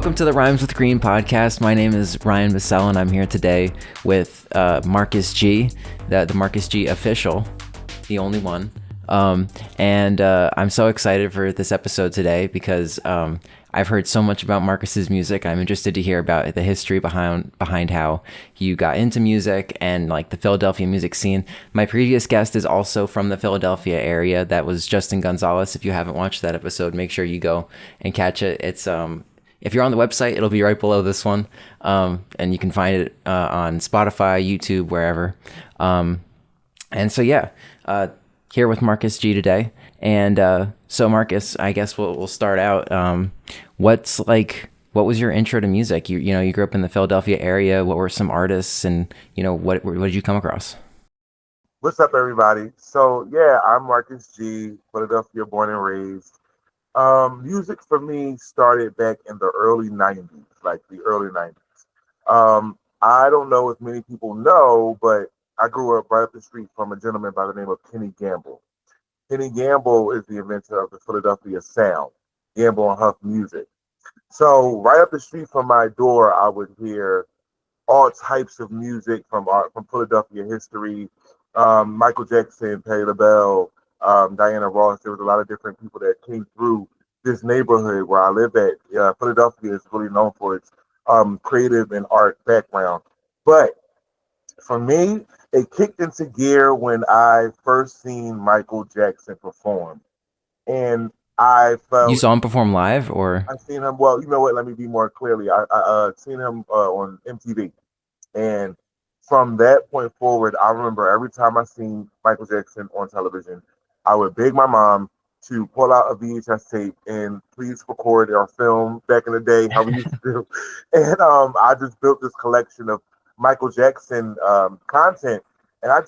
Welcome to the Rhymes with Green podcast. My name is Ryan Bussell, and I'm here today with Marcus G, the Marcus G official, the only one. I'm so excited for this episode today because I've heard so much about Marcus's music. I'm interested to hear about the history behind how you got into music and like the Philadelphia music scene. My previous guest is also from the Philadelphia area. That was Justin Gonzalez. If you haven't watched that episode, make sure you go and catch it. It's if you're on the website, it'll be right below this one, and you can find it on Spotify, YouTube, wherever. Here with Marcus G today. And so Marcus, I guess we'll start out. What was your intro to music? You grew up in the Philadelphia area. What were some artists, and what did you come across? What's up, everybody? So yeah, I'm Marcus G, Philadelphia born and raised. Music for me started back in the early 90s, like the early 90s. I don't know if many people know, but I grew up right up the street from a gentleman by the name of Kenny Gamble. Kenny Gamble is the inventor of the Philadelphia sound, Gamble and Huff music. So right up the street from my door, I would hear all types of music from Philadelphia history, Michael Jackson, Patti LaBelle, Diana Ross. There was a lot of different people that came through this neighborhood where I live at. Philadelphia is really known for its creative and art background. But for me, it kicked into gear when I first seen Michael Jackson perform. And I felt... You saw him perform live, or? I seen him, well, you know what, let me be more clearly. I seen him on MTV. And from that point forward, I remember every time I seen Michael Jackson on television, I would beg my mom to pull out a VHS tape and please record or film back in the day, how we used to do. And I just built this collection of Michael Jackson content. And I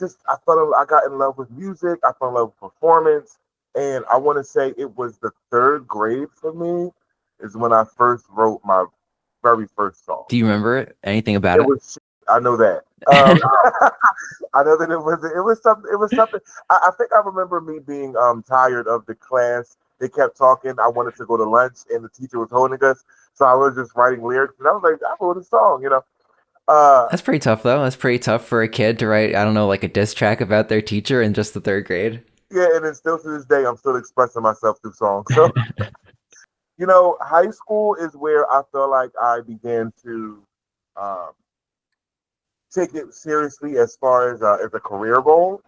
got in love with music. I fell in love with performance. And I want to say it was the third grade for me is when I first wrote my very first song. Do you remember anything about it? I know that. I know that it was something. I think I remember me being tired of the class. They kept talking. I wanted to go to lunch, and the teacher was holding us. So I was just writing lyrics, and I was like, I wrote a song, That's pretty tough, though. That's pretty tough for a kid to write, I don't know, like a diss track about their teacher in just the third grade. Yeah, and it's still to this day, I'm still expressing myself through songs. So, high school is where I feel like I began to take it seriously as far as a career goal,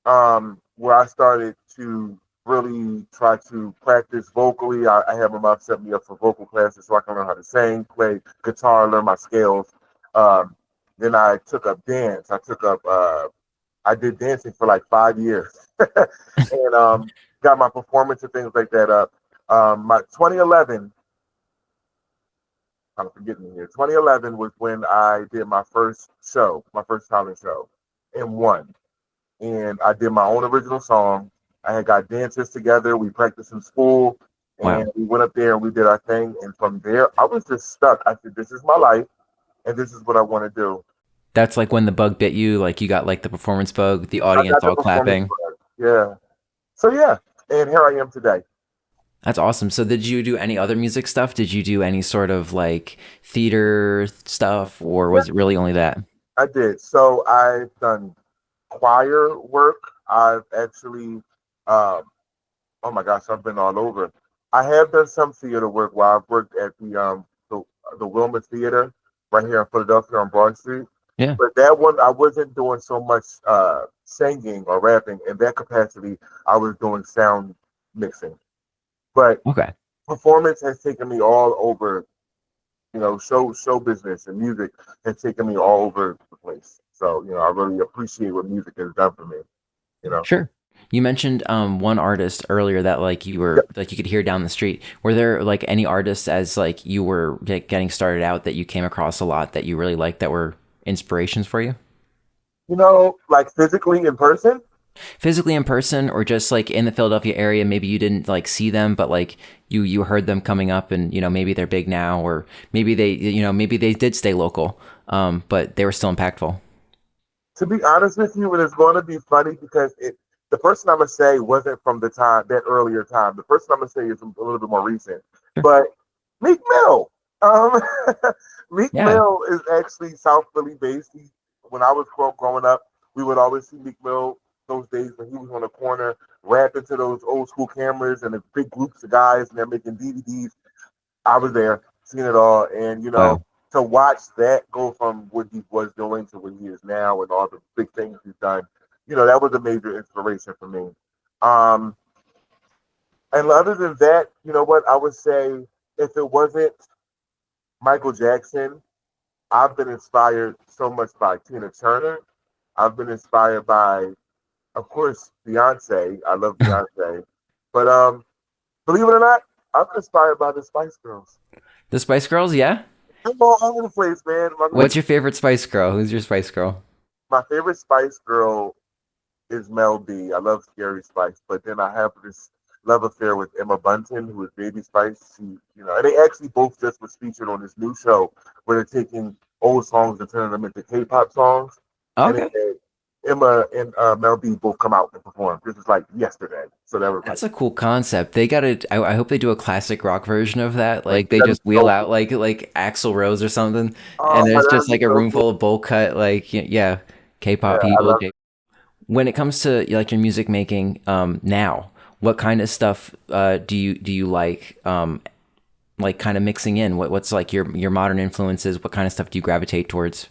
where I started to really try to practice vocally. I had my mom set me up for vocal classes so I can learn how to sing, play guitar, learn my scales. Then I took up dance. I did dancing for like 5 years and got my performance and things like that up. My 2011, I'm forgetting here. 2011 was when I did my first talent show, and won. And I did my own original song. I had got dancers together. We practiced in school, and we went up there and we did our thing. And from there, I was just stuck. I said, "This is my life, and this is what I want to do." That's like when the bug bit you. Like you got like the performance bug, the audience all clapping. Yeah. So yeah, and here I am today. That's awesome. So did you do any other music stuff? Did you do any sort of like theater stuff, or was it really only that? I did. So I've done choir work. I've actually, oh my gosh, I've been all over. I have done some theater work while I've worked at the Wilma Theater right here in Philadelphia on Broad Street. Yeah. But that one, I wasn't doing so much singing or rapping. In that capacity, I was doing sound mixing. But performance has taken me all over, show business and music has taken me all over the place. So, I really appreciate what music has done for me, Sure. You mentioned one artist earlier that like you were like you could hear down the street. Were there like any artists as like you were getting started out that you came across a lot that you really liked that were inspirations for you? Like physically in person? Physically in person, or just like in the Philadelphia area, maybe you didn't like see them, but like you heard them coming up, and maybe they're big now, or maybe they did stay local, but they were still impactful. To be honest with you, it is going to be funny because the person I'm gonna say wasn't from that earlier time. The person I'm gonna say is a little bit more recent. Sure. But Meek Mill, Um, Meek Yeah. Mill is actually South Philly based. When I was growing up, we would always see Meek Mill those days when he was on the corner rapping to those old school cameras and the big groups of guys and they're making DVDs. I was there, seeing it all, and Wow. to watch that go from what he was doing to what he is now and all the big things he's done, that was a major inspiration for me. Um, and other than that, you know what I would say, if it wasn't Michael Jackson, I've been inspired so much by Tina Turner. I've been inspired by, of course, Beyonce. I love Beyonce, but believe it or not, I'm inspired by the Spice Girls. The Spice Girls, yeah? I'm all over the place, man. What's your favorite Spice Girl? Who's your Spice Girl? My favorite Spice Girl is Mel B. I love Scary Spice, but then I have this love affair with Emma Bunton, who is Baby Spice. And they actually both just was featured on this new show where they're taking old songs and turning them into K-pop songs. And Okay. then Emma and Mel B both come out and perform. This is like yesterday, so that was like, That's a cool concept. They gotta. I hope they do a classic rock version of that. like Like they that is just wheel so out cool. like Axl Rose or something, Oh, and there's that just is like a so room cool. full of bowl cut like yeah, Yeah, K-pop I people. love it. When it comes to like your music making, now, what kind of stuff do you like kind of mixing in? What's like your modern influences? What kind of stuff do you gravitate towards?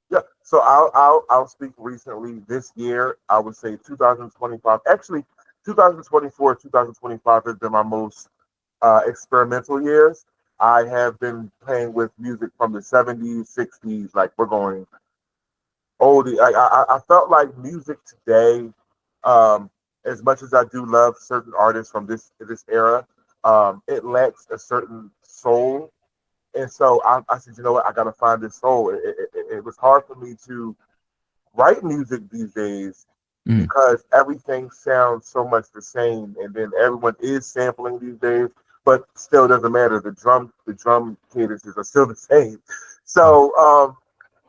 Yeah, so I'll speak recently this year. I would say 2025. Actually, 2024, 2025 has been my most experimental years. I have been playing with music from the 70s, 60s. Like we're going oldie. I felt like music today, um, as much as I do love certain artists from this era, it lacks a certain soul. And so I said, you know what, I got to find this soul. It was hard for me to write music these days Mm. because everything sounds so much the same, and then everyone is sampling these days, but still doesn't matter. The drum cadences are still the same. So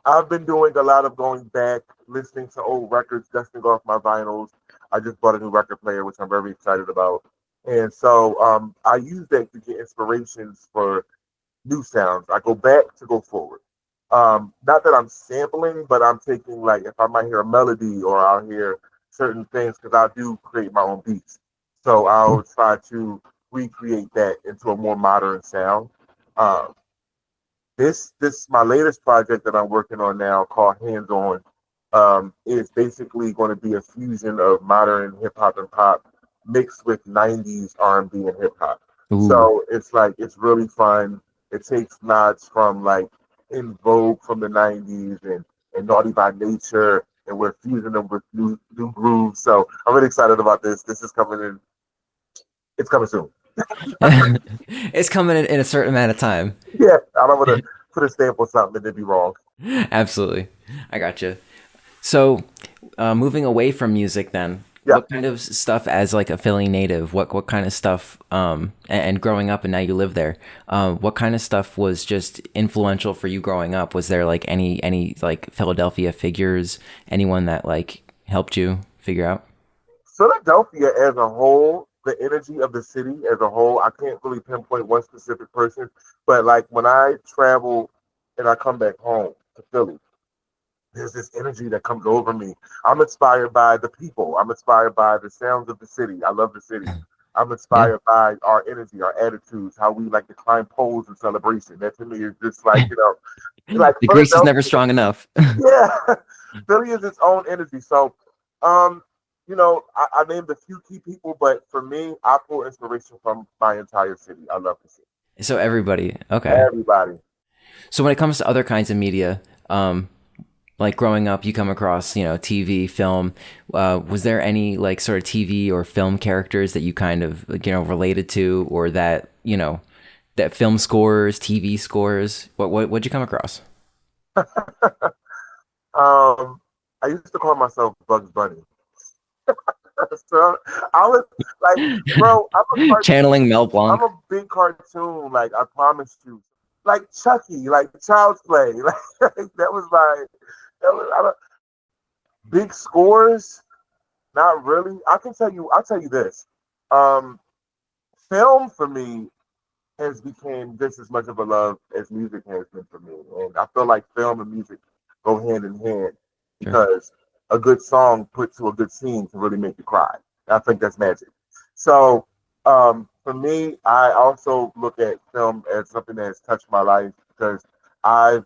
I've been doing a lot of going back, listening to old records, dusting off my vinyls. I just bought a new record player, which I'm very excited about. And so I use that to get inspirations for new sounds. I go back to go forward. Not that I'm sampling, but I'm taking, like, if I might hear a melody or I'll hear certain things, because I do create my own beats. So I'll try to recreate that into a more modern sound. Um, this my latest project that I'm working on now called Hands On. Is basically going to be a fusion of modern hip hop and pop mixed with 90s R&B and hip hop. Ooh. So it's like it's really fun. It takes nods from like In Vogue from the 90s and Naughty by Nature, and we're fusing them with new grooves. So I'm really excited about this. This is coming in. It's coming soon. It's coming in a certain amount of time. Yeah, I don't want to put a stamp on something and then be wrong. Absolutely. I gotcha. So, moving away from music, then, Yeah. what kind of stuff as like a Philly native? What kind of stuff? And growing up, and now you live there. What kind of stuff was just influential for you growing up? Was there like any like Philadelphia figures? Anyone that like helped you figure out? Philadelphia as a whole, the energy of the city as a whole, I can't really pinpoint one specific person, but like when I travel and I come back home to Philly, there's this energy that comes over me. I'm inspired by the people. I'm inspired by the sounds of the city. I love the city. I'm Yeah, inspired by our energy, our attitudes, how we like to climb poles in celebration. That to me is just like, like the grease is never Philadelphia. strong enough. Yeah, Philly is its own energy. So, um, I named a few key people, but for me, I pull inspiration from my entire city. I love the city. So everybody, okay. Everybody. So when it comes to other kinds of media, like growing up, you come across, TV, film. Was there any like sort of TV or film characters that you kind of related to, or that that film scores, TV scores? What'd you come across? I used to call myself Bugs Bunny. So I was like, bro, I'm a Channeling cartoon. Mel I'm Blanc. a big cartoon. Like I promised you, like Chucky, like Child's Play. Like that was my that was I don't, big scores. Not really. I can tell you. I'll tell you this. Um, Film for me. has become just as much of a love as music has been for me. And I feel like film and music go hand in hand Sure. because a good song put to a good scene can really make you cry. I think that's magic. So for me, I also look at film as something that has touched my life because I've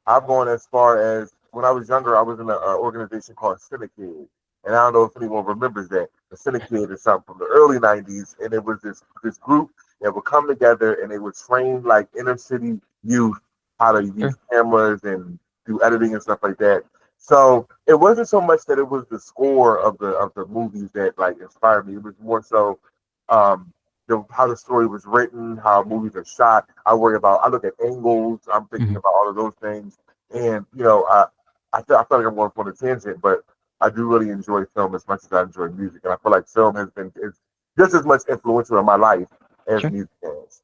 I've gone as far as when I was younger, I was in an organization called Syndicate. And I don't know if anyone remembers that. The Syndicate is something from the early 90s. And it was this group that would come together and they would train like inner city youth how to use Sure. cameras and do editing and stuff like that. So it wasn't so much that it was the score of the movies that like inspired me. It was more so um, how the story was written, how movies are shot. I look at angles. I'm thinking Mhm. about all of those things, and I feel like I'm going on a tangent, but I do really enjoy film as much as I enjoy music, and I feel like film has been is just as much influential in my life as Sure. music has.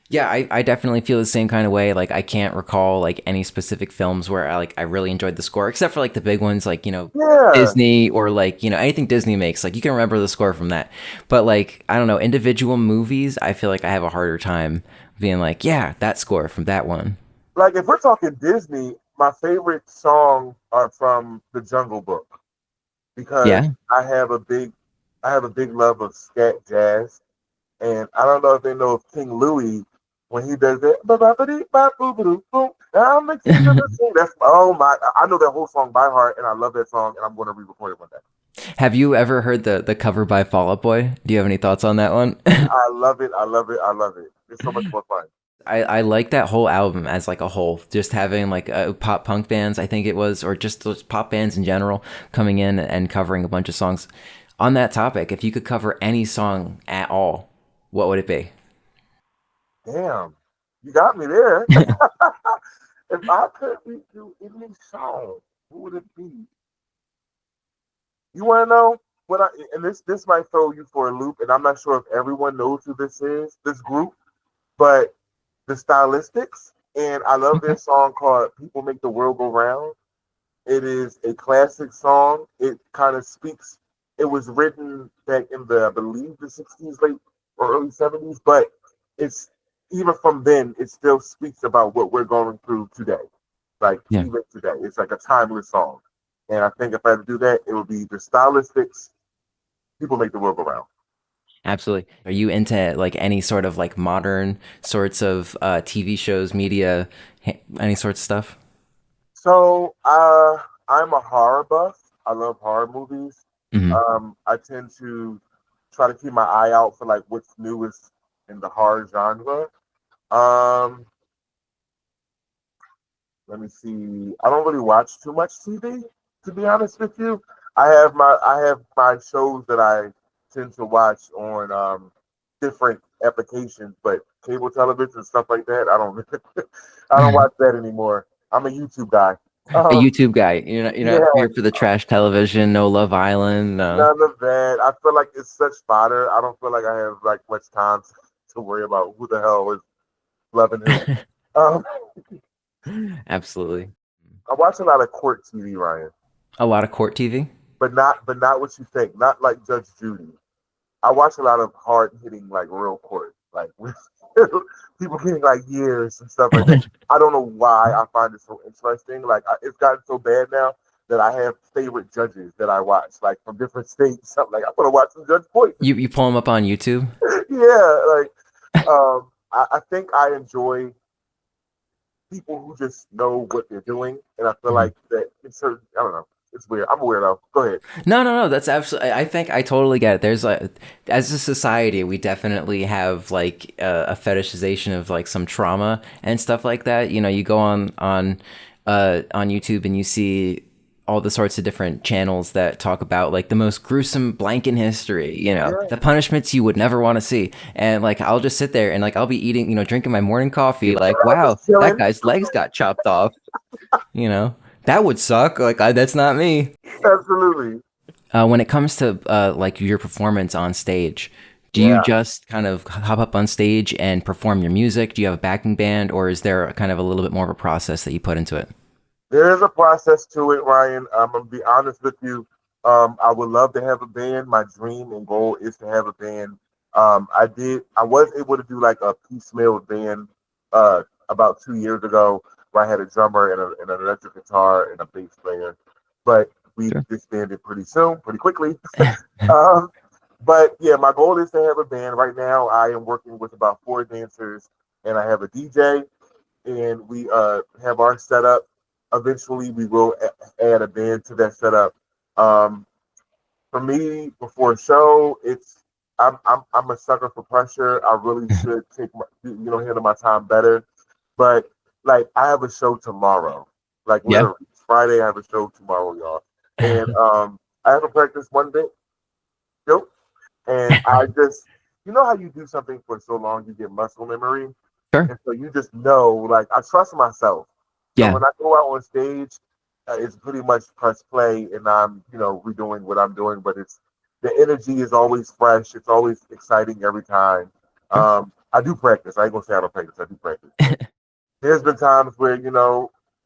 Yeah, I definitely feel the same kind of way. Like I can't recall like any specific films where I really enjoyed the score, except for like the big ones like, Yeah, Disney or like, anything Disney makes. Like you can remember the score from that. But like, I don't know, individual movies, I feel like I have a harder time being like, yeah, that score from that one. like if we're talking Disney, my favorite songs are from The Jungle Book because Yeah. I have a big love of scat jazz. And I don't know if they know of King Louis when he does that. Ba-ba-ba-dee-ba-boo-ba-doo-boom. I'm mixing to the sing. That's oh my! I know that whole song by heart, and I love that song, and I'm going to re-record it one day. Have you ever heard the cover by Fall Out Boy? Do you have any thoughts on that one? I love it. I love it. I love it. It's so much more fun. I like that whole album as like a whole, just having like pop punk bands, I think it was, or just those pop bands in general coming in and covering a bunch of songs. On that topic, if you could cover any song at all, what would it be? Damn, you got me there. If I could redo any song, who would it be? You want to know what I? And this might throw you for a loop, and I'm not sure if everyone knows who this is. This group, but the Stylistics, and I love their Okay. song called "People Make the World Go Round." It is a classic song. It kind of speaks. It was written back in I believe, the '60s, late or early '70s, but it's even from then, it still speaks about what we're going through today. Like Yeah, even today, it's like a timeless song. And I think if I had to do that, it would be the Stylistics. People make the world go round. absolutely. Are you into like any sort of like modern sorts of TV shows, media, any sorts of stuff? So I'm a horror buff. I love horror movies. Hmm. I tend to try to keep my eye out for like what's newest in the horror genre. Um, Let me see. I don't really watch too much TV, to be honest with you. I have my shows that I tend to watch on different applications, but cable television and stuff like that, I don't I don't watch that anymore. I'm a YouTube guy. A Um, YouTube guy. You're not yeah, here for the trash television, no Love Island, no. none of that. I feel like it's such fodder. I don't feel like I have like much time to worry about who the hell is loving who. Um, Absolutely. I watch a lot of court TV, Ryan. A lot of court TV. But not what you think. Not like Judge Judy. I watch a lot of hard hitting like real court, like with people getting like years and stuff like that. I don't know why I find it so interesting. Like it's gotten so bad now that I have favorite judges that I watch, like from different states. Something like I'm gonna watch some Judge Boyton. You pull them up on YouTube. Yeah, like I think I enjoy people who just know what they're doing, and I feel Mhm. like that it's certain. I don't know. It's weird. I'm a weirdo. Go ahead. No, no, no. That's absolutely. I think I totally get it. As a society, we definitely have like a fetishization of like some trauma and stuff like that. You go on YouTube and you see all the sorts of different channels that talk about like the most gruesome blank in history. Yeah, The punishments you would never want to see. And like I'll just sit there and like I'll be eating, drinking my morning coffee. Like, I'm wow, just that chilling. guy's legs got chopped off. You know, that would suck. Like that's not me. Absolutely. When it comes to like your performance on stage, do you Yeah. just kind of hop up on stage and perform your music? Do you have a backing band, or is there kind of a little bit more of a process that you put into it? There is a process to it, Ryan. I'm gonna be honest with you. I would love to have a band. My dream and goal is to have a band I was able to do like a piecemeal band uh, about 2 years ago where I had a drummer and an electric guitar and a bass player, but we Sure. disbanded pretty soon, pretty quickly. um, but yeah, my goal is to have a band. Right now, I am working with about four dancers, and I have a DJ, and we have our setup. Eventually, we will add a band to that setup. Um, for me, before a show, I'm a sucker for pressure. I really should take handle my time better. But like I have a show tomorrow. Like Yeah. literally Friday I have a show tomorrow, y'all. And I have a practice Monday. Nope. And I just you know how you do something for so long you get muscle memory? Sure. And so you just know, like I trust myself. So Yeah. when I go out on stage, it's pretty much press play, and I'm redoing what I'm doing. But it's the energy is always fresh. It's always exciting every time. Sure. I do practice. I ain't gonna say I don't practice. I do practice, but there's been times where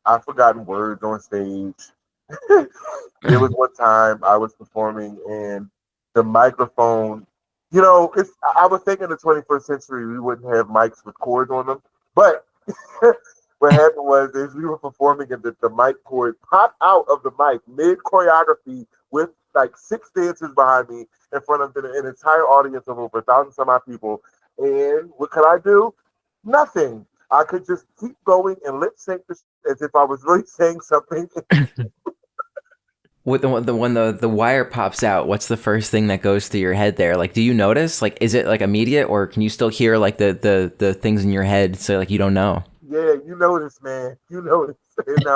I've forgotten words on stage. There was one time I was performing and the microphone, it's I was thinking the 21st century we wouldn't have mics with cords on them, but what happened was is we were performing and the mic cord popped out of the mic mid choreography with like six dancers behind me in front of an entire audience of over 1,000 some odd people. And what could I do? Nothing. I could just keep going and lip sync as if I was really saying something. With the wire pops out, what's the first thing that goes through your head there? Like, do you notice? Like, is it like immediate, or can you still hear like the things in your head? So like you don't know. Yeah, you know this, man. You know this. And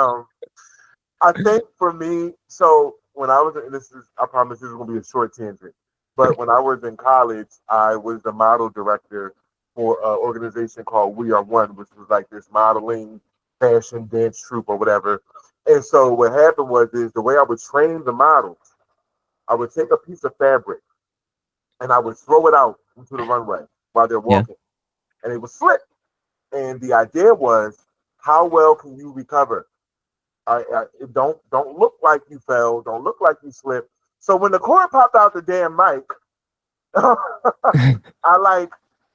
I think for me, so when I was in I promise this is gonna be a short tangent. Sure. But when I was in college, I was the model director for an organization called We Are One, which was like this modeling, fashion, dance troupe or whatever. And so what happened was is the way I would train the models, I would take a piece of fabric and I would throw it out into the runway while they're Yeah. walking, and it would slip. And the idea was, how well can you recover? It don't look like you fell. Don't look like you slipped. So when the cord popped out the damn mic, I like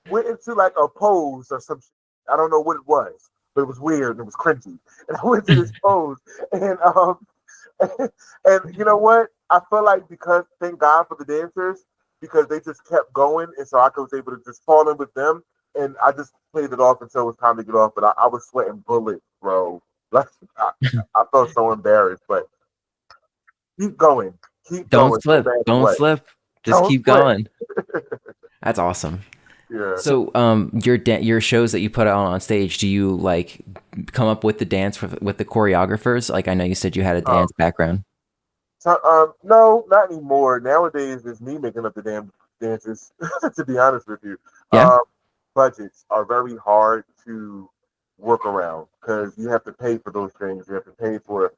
went into like a pose or some. I don't know what it was, but it was weird and it was cringy. And I went to this pose, and and you know what? I feel like because thank God for the dancers because they just kept going, and so I was able to just fall in with them, and I just played it off until it was time to get off. But I was sweating bullets, bro. Like I, I felt so embarrassed, but keep Don't going, no slip. matter Don't what. slip. Just Don't keep sweat. going. That's awesome. Yeah. So, your shows that you put on stage, do you like come up with the dance with the choreographers? Like, I know you said you had a Um, dance background. so, no, not anymore. Nowadays, it's me making up the damn dances. To be honest with you, Yeah. um, budgets are very hard to work around because you have to pay for those things. You have to pay for,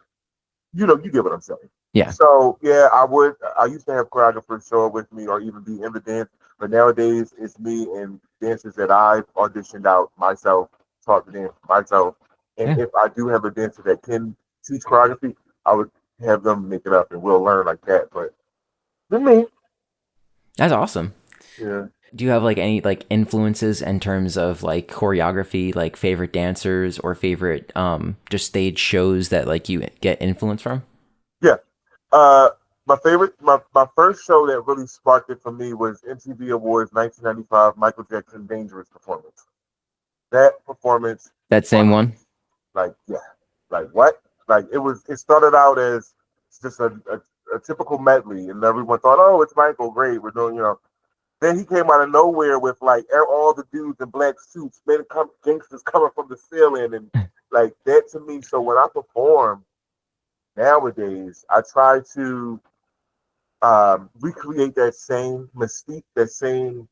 you get what I'm saying. Yeah. So yeah, I used to have choreographers show up with me or even be in the dance, but nowadays it's me and dancers that I've auditioned out myself, taught the dance myself. And Yeah. if I do have a dancer that can teach choreography, I would have them make it up and we'll learn like that. But with me, That's awesome. yeah. Do you have like any like influences in terms of like choreography, like favorite dancers or favorite just stage shows that like you get influence from? Yeah. Uh, my first show that really sparked it for me was MTV Awards 1995 Michael Jackson Dangerous performance. That performance, That same wow, one? like yeah, like what? Like it started out as just a typical medley, and everyone thought, oh, it's Michael, great, we're doing. Then he came out of nowhere with like all the dudes in black suits, gangsters coming from the ceiling, and like that to me. So when I perform nowadays, I try to recreate that same mystique, that same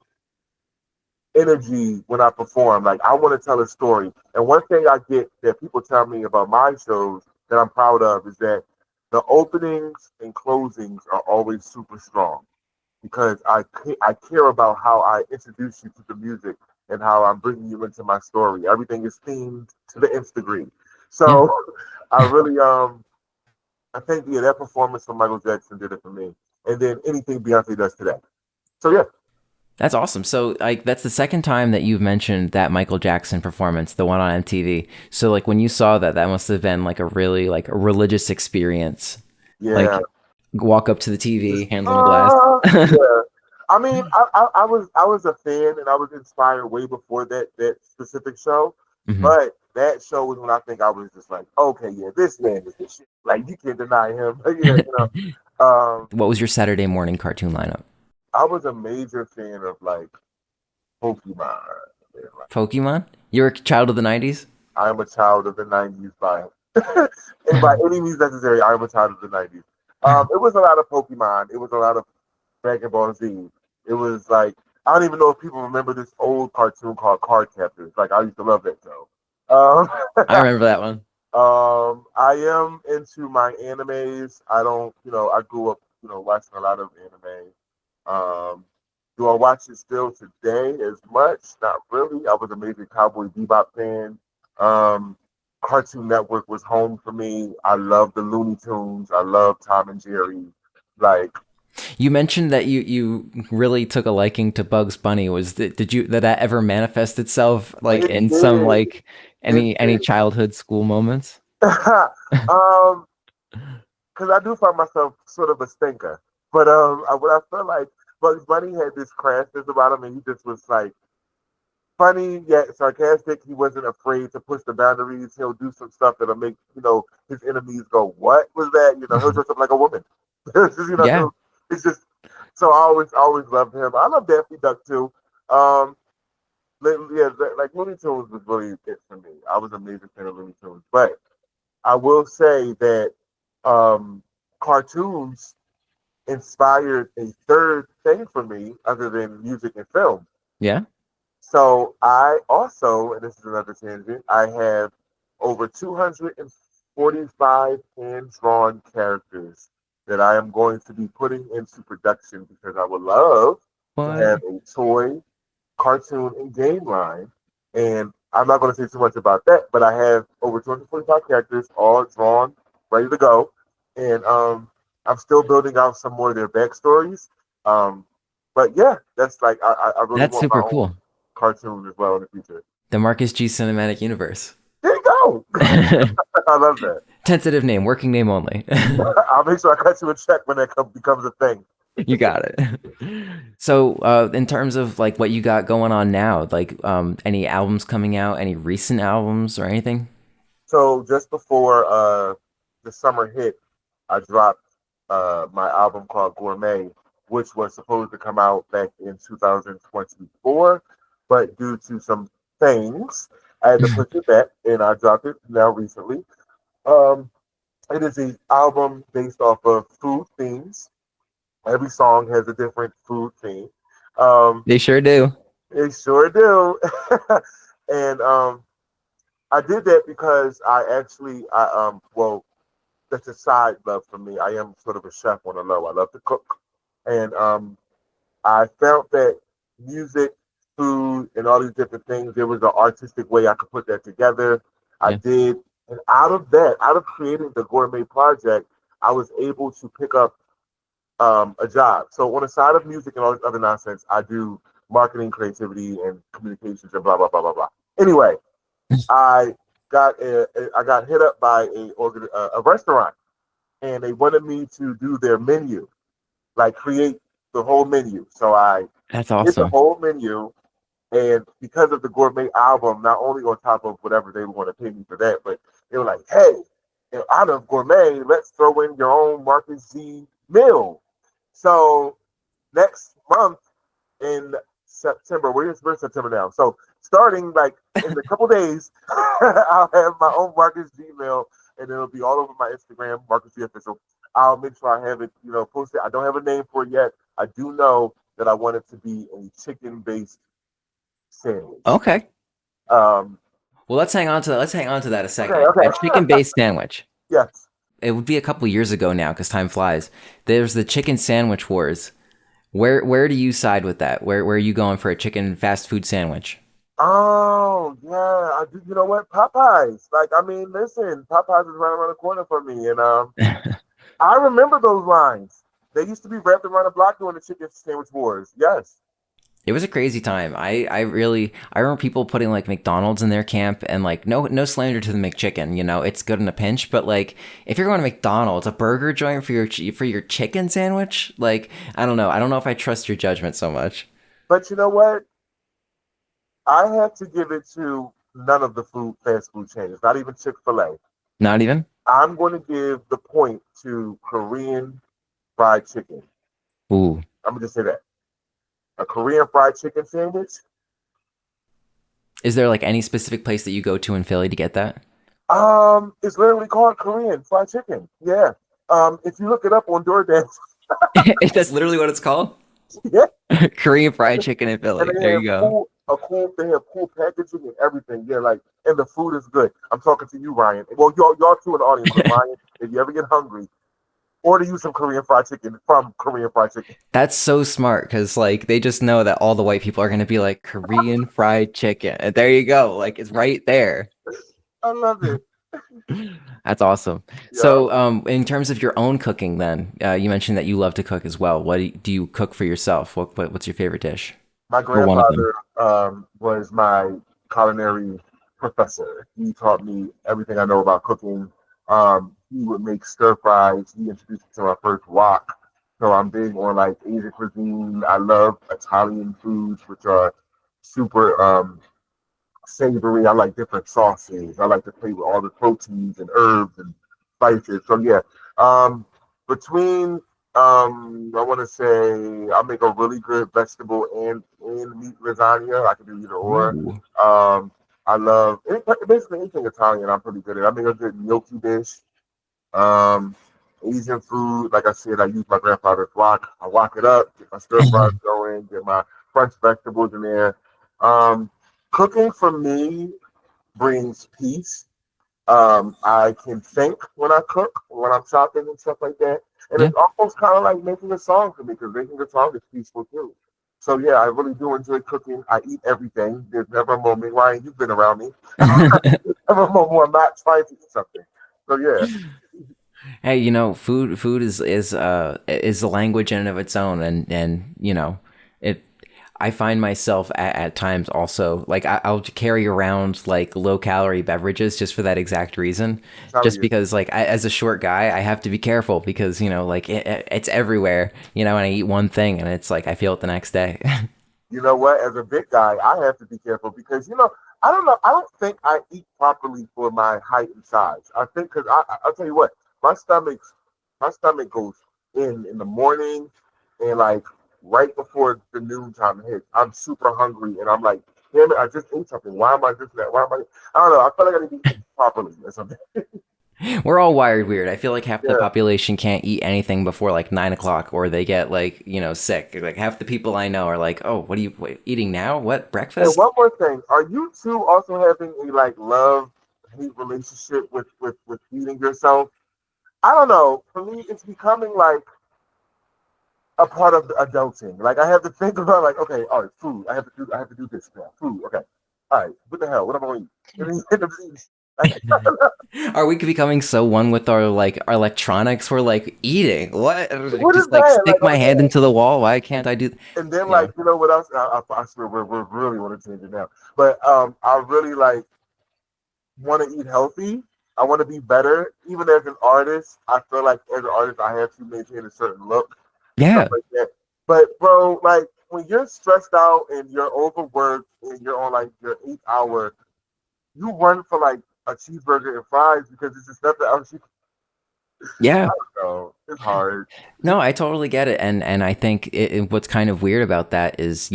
energy when I perform. Like I want to tell a story. And one thing I get that people tell me about my shows that I'm proud of is that the openings and closings are always super strong because I care about how I introduce you to the music and how I'm bringing you into my story. Everything is themed to the nth degree. Yeah. So I really I think yeah that performance from Michael Jackson did it for me. And then anything Beyonce does today. So yeah. That's awesome. So like that's the second time that you've mentioned that Michael Jackson performance, the one on MTV. So like when you saw that, that must have been like a really like a religious experience. Yeah. Like walk up to the TV, Just hands on the glass. yeah. I mean, I was a fan and I was inspired way before that specific show, Hmm. but that show was when I think I was just like, okay, yeah, this man is the shit. Like you can't deny him. Yeah, What was your Saturday morning cartoon lineup? I was a major fan of like Pokemon. Man. Like, Pokemon? You're a child of the 90s? I am a child of the '90s by and by any means necessary. I am a child of the '90s. It was a lot of Pokemon. It was a lot of Dragon Ball Z. It was like I don't even know if people remember this old cartoon called Card Captors. Like I used to love that show. I remember that one. I am into my animes. I don't, I grew up, watching a lot of anime. Um, do I watch it still today as much? Not really. I was a major Cowboy Bebop fan. Um, Cartoon Network was home for me. I love the Looney Tunes. I love Tom and Jerry. Like You mentioned that you really took a liking to Bugs Bunny. Did that ever manifest itself like it in some did. like It any did. childhood school moments? um, because I do find myself sort of a stinker. But what I feel like Bugs Bunny had this crassness about him, and he just was like funny yet sarcastic. He wasn't afraid to push the boundaries. He'll do some stuff that'll make his enemies go, "What was that?" He'll dress up like a woman. It's just, Yeah. it's just so I always loved him. I love Daffy Duck too. Um, yeah, like Looney Tunes was really it for me. I was a major fan of Looney Tunes, but I will say that um, cartoons inspired a third thing for me other than music and film. Yeah. So I also, and this is another tangent, I have over 245 hand-drawn characters that I am going to be putting into production because I would love to What? have a toy, cartoon, and game line. And I'm not going to say too much about that, but I have over 245 characters all drawn, ready to go. And I'm still building out some more of their backstories. Um, but yeah, that's like I really That's want my super own cool. cartoon as well in the future. The Marcus G Cinematic Universe. There you go. I love that. Tentative name, working name only. I'll make sure I cut you a check when that becomes a thing. You got it. So, in terms of like what you got going on now, like any albums coming out, any recent albums or anything? So just before the summer hit, I dropped my album called Gourmet, which was supposed to come out back in 2024, but due to some things, I had to push it back, and I dropped it now recently. Um, it is an album based off of food themes. Every song has a different food theme. Um, They sure do. they sure do. And I did that because well, that's a side love for me. I am sort of a chef on the low. I love to cook, and I felt that music, food, and all these different things, there was an artistic way I could put that together. I Yeah. did, and out of that, out of creating the Gourmet Project, I was able to pick up a job. So on the side of music and all this other nonsense, I do marketing, creativity, and communications, and blah blah blah blah blah. Anyway, I I got hit up by a restaurant, and they wanted me to do their menu, like create the whole menu. So I That's did the awesome. whole menu, and because of the Gourmet album, not only on top of whatever they want to pay me for that, but they were like, "Hey, in honor of Gourmet, let's throw in your own Marcus Z meal." So next month in September, we're in September now. So starting like in a couple days, I'll have my own Marcus Gmail, and it'll be all over my Instagram, Marcus G Official. I'll make sure I have it, posted. I don't have a name for it yet. I do know that I want it to be a chicken-based sandwich. Okay. Um, Well, let's hang on to that. Let's hang on to that a okay, second. A okay. chicken-based sandwich. Yes. It would be a couple years ago now because time flies. There's the chicken sandwich wars. Where do you side with that? Where are you going for a chicken fast food sandwich? Oh, yeah. I do. You know what? Popeyes. Like, I mean, listen, Popeyes is right around the corner for me, and I remember those lines. They used to be wrapped around the block during the chicken sandwich wars. Yes. It was a crazy time. I remember people putting like McDonald's in their camp, and like no slander to the McChicken, it's good in a pinch, but like if you're going to McDonald's, a burger joint for your chicken sandwich, like I don't know if I trust your judgment so much. But you know what? I have to give it to none of the fast food chains, not even Chick-fil-A. Not even. I'm going to give the point to Korean fried chicken. Ooh, I'm going to just say that. A Korean fried chicken sandwich. is there like any specific place that you go to in Philly to get that? It's literally called Korean fried chicken. Yeah. If you look it up on DoorDash, That's literally what it's called. yeah, Korean fried chicken in and Philly. There you go. they have cool packaging and everything. Yeah, like, and the food is good. I'm talking to you, Ryan. Well, y'all too in the audience, but Ryan, if you ever get hungry, order you some Korean fried chicken from Korean fried chicken. That's so smart because like they just know that all the white people are gonna be like Korean fried chicken. And there you go. Like it's right there. I love it. That's awesome. Yeah. So, in terms of your own cooking, then you mentioned that you love to cook as well. What do you cook for yourself? What's your favorite dish? My Or one of them? grandfather was my culinary professor. He taught me everything I know about cooking. He would make stir fries. He introduced me to my first wok. So I'm big on like Asian cuisine. I love Italian foods, which are super savory. I like different sauces. I like to play with all the proteins and herbs and spices. So yeah, um, between I want to say I make a really good vegetable and meat lasagna. I can do either or. Ooh. I love basically anything Italian. I'm pretty good at. I make a good gnocchi dish. Um, Asian food, like I said, I use my grandfather's wok. I wok it up, get my stir fries going, get my fresh vegetables in there. Um, Cooking for me brings peace. I can think when I cook, when I'm shopping and stuff like that. And Yeah. it's almost kind of like making a song for me because making a song is peaceful too. So yeah, I really do enjoy cooking. I eat everything. There's never a moment, Ryan, you've been around me. There's never a moment where I'm not trying to eat something. So yeah, Hey, food is a language in and of its own, and it. I find myself at times also like I'll carry around like low calorie beverages just for that exact reason, I'm telling just you. because like as a short guy I have to be careful because like it's everywhere, and I eat one thing and it's like I feel it the next day. You know what? As a big guy, I have to be careful because I don't know. I don't think I eat properly for my height and size. I think because I'll tell you what, my stomach goes in the morning and like right before the noon time hits. I'm super hungry and I'm like, damn it, I just ate something. Why am I just that? Why am I don't know. I feel like I need to eat properly or something. We're all wired weird. I feel like half the Yeah. population can't eat anything before like 9 o'clock, or they get like sick. Like half the people I know are like, "Oh, what, eating now? What And breakfast?" one more thing, are you two also having a like love hate relationship with feeding yourself? I don't know. For me, it's becoming like a part of the adulting. Like I have to think about like, okay, all right, food. I have to do this now. Food. Okay. All right. What the hell? What am I gonna eat? And then you end up eating, like, Are we becoming so one with our like our electronics? We're like eating. What? what is Just like that? stick Like, my hand okay. into the wall. Why can't I do? And then Yeah. like, you know what else? I swear we're really want to change it now. But I really like want to eat healthy. I want to be better. Even as an artist, I feel like as an artist, I have to maintain a certain look and stuff Yeah. like that. But bro, like when you're stressed out and you're overworked and you're on like your 8 hour, you run for like a cheeseburger and fries because it's just nothing else. I Yeah. don't know. It's hard. No, I totally get it, and I think what's kind of weird about that is,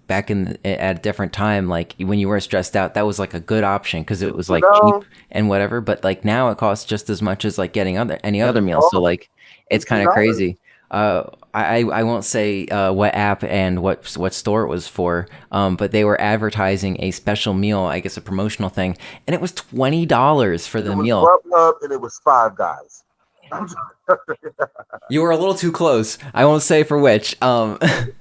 back at a different time, like when you were stressed out, that was like a good option because it was You like cheap know, and whatever. But like now, it costs just as much as like getting any and other it's meal. So all like, it's kind of $18. crazy. I won't say what app and what store it was for, but they were advertising a special meal, I guess a promotional thing, and it was $20 for It the was meal. Grubhub and it was Five Guys. You were a little too close. I won't say for which. It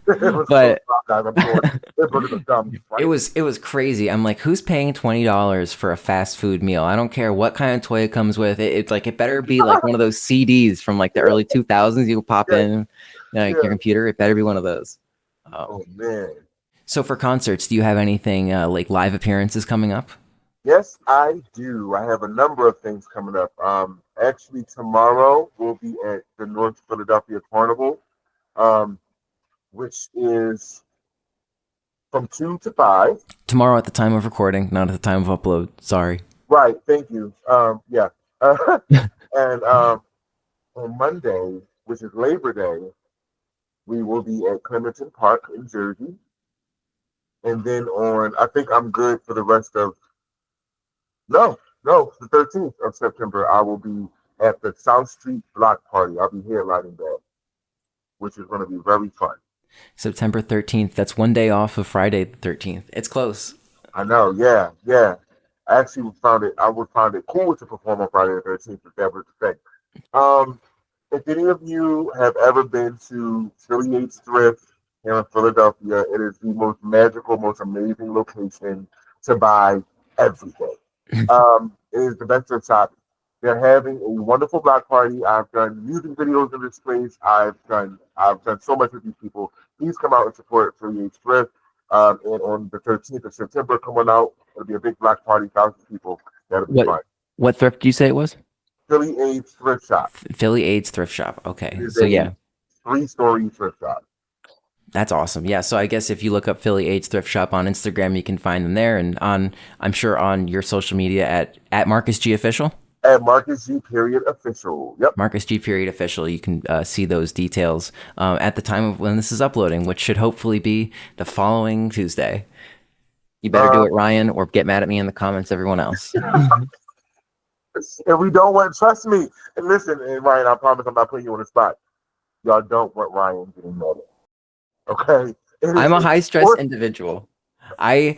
was close But Five Guys. I'm sure their burgers are dumb, it right? was it was crazy. I'm like, who's paying $20 for a fast food meal? I don't care what kind of toy it comes with. It's like it better be like one of those CDs from like the early 2000s. You can pop Yeah, in, like yeah. your computer. It better be one of those. Um, Oh man. So for concerts, do you have anything like live appearances coming up? Yes, I do. I have a number of things coming up. Actually, tomorrow we'll be at the North Philadelphia Carnival, um, which is from 2 to 5. Tomorrow at the time of recording, not at the time of upload. Sorry. Right, thank you. Yeah. And on Monday, which is Labor Day, we will be at Clementon Park in Jersey. And then I think I'm good for the rest of, no, the 13th of September, I will be at the South Street Block Party. I'll be headlining that, which is going to be very fun. September 13th. That's one day off of Friday the 13th. It's close. I know, yeah. I actually I would find it cool to perform on Friday the 13th if that was the thing. If any of you have ever been to Philly Yates Thrift here in Philadelphia, it is the most magical, most amazing location to buy everything. It is the best thrift shop. They're having a wonderful block party. I've done music videos in this place. I've done so much with these people. Please come out and support Philly Yates Thrift. And on the 13th of September, come on out. It'll be a big block party, thousands of people. That'll be fun. What thrift did you say it was? Philly Yates Thrift Shop. Philly Yates Thrift Shop. Okay. So yeah. 3-story thrift shop. That's awesome. Yeah. So I guess if you look up Philly Yates Thrift Shop on Instagram, you can find them there, and I'm sure on your social media at Marcus G Official. At Marcus G Official. Yep. Marcus G Official. You can see those details at the time of when this is uploading, which should hopefully be the following Tuesday. You better do it, Ryan, or get mad at me in the comments, everyone else. And we don't want, trust me. And listen, and Ryan, I promise I'm not putting you on the spot. Y'all don't want Ryan getting mad. Okay? I'm a high stress individual. I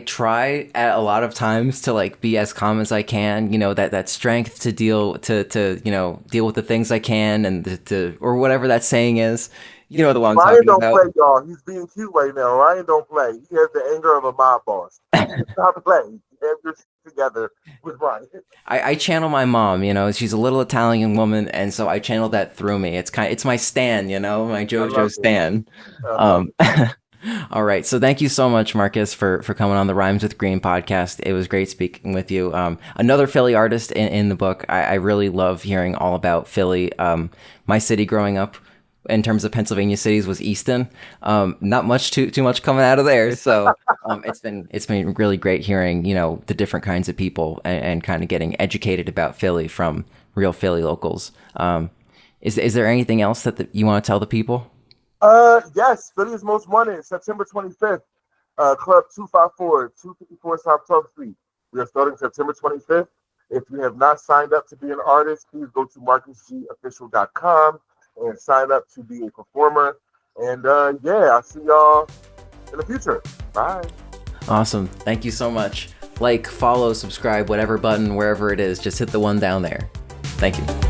try at a lot of times to like be as calm as I can, that strength to deal with the things I can, and or whatever that saying is. You know the one I'm Ryan talking about. Ryan don't play, y'all. He's being cute right now. Ryan don't play. He has the anger of a mob boss. Stop playing. Have your shit together with Ryan. I channel my mom. She's a little Italian woman, and so I channel that through me. It's my stan, my JoJo stan. All right. So thank you so much, Marcus, for coming on the Rhymes with Green podcast. It was great speaking with you. Another Philly artist in the book. I really love hearing all about Philly. My city growing up, in terms of Pennsylvania cities, was Easton. Not much too much coming out of there. So it's been really great hearing, the different kinds of people and kind of getting educated about Philly from real Philly locals. Is there anything else that you want to tell the people? Yes, Philly's Most Wanted, September 25th, Club 254, 254 South 12th Street. We are starting September 25th. If you have not signed up to be an artist, please go to marcusgofficial.com and sign up to be a performer. And I'll see y'all in the future. Bye. Awesome. Thank you so much. Like, follow, subscribe, whatever button, wherever it is, just hit the one down there. Thank you.